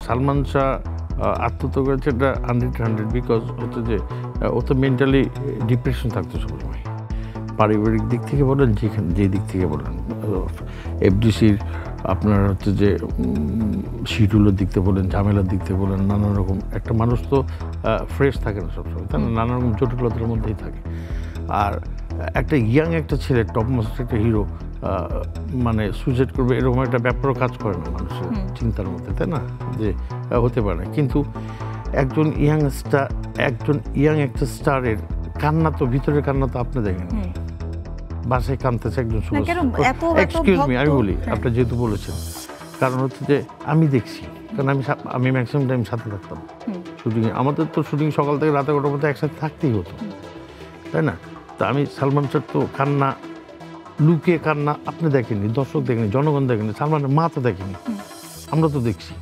সালমান শাহ আত্মহত্যা করেছে, এটা 100 বিকজ হচ্ছে যে ও তো মেন্টালি ডিপ্রেশন থাকতো সবসময়, পারিবারিক দিক থেকে বলেন, যে দিক থেকে বলেন, এফডিসির আপনার হচ্ছে যে শিডিউলের দিক থেকে বলেন, ঝামেলার দিক থেকে বলেন, নানান রকম একটা মানুষ তো ফ্রেশ থাকে না সবসময়, তাই না, নানা রকম জটিলতার মধ্যেই থাকে। আর একটা ইয়াং একটা ছেলে, টপ মোস্ট একটা হিরো মানে সুইসাইড করবে, এরকম একটা ব্যাপারও কাজ করে না মানুষের চিন্তার মধ্যে, তাই না, যে হতে পারে না। কিন্তু একজন ইয়াং একটা স্টারের কান্না তো, ভিতরের কান্না তো আপনি দেখেন, বাসায় কাঁদতেছে একজন এক্সকিউজ মি, আমি বলি, আপনি যেহেতু বলেছেন, কারণ হচ্ছে যে আমি দেখছি, কারণ আমি ম্যাক্সিমাম টাইম সাথে থাকতাম শুটিংয়ে। আমাদের তো শুটিং সকাল থেকে রাতে 11টার মধ্যে একসাথে থাকতেই হতো, তাই না। তো আমি সালমান শাহ তো কান্না, লুকিয়ে কান্না আপনি দেখেননি, দর্শক দেখেনি, জনগণ দেখেনি, সালমানের মা তো দেখেনি, আমরা তো দেখছি।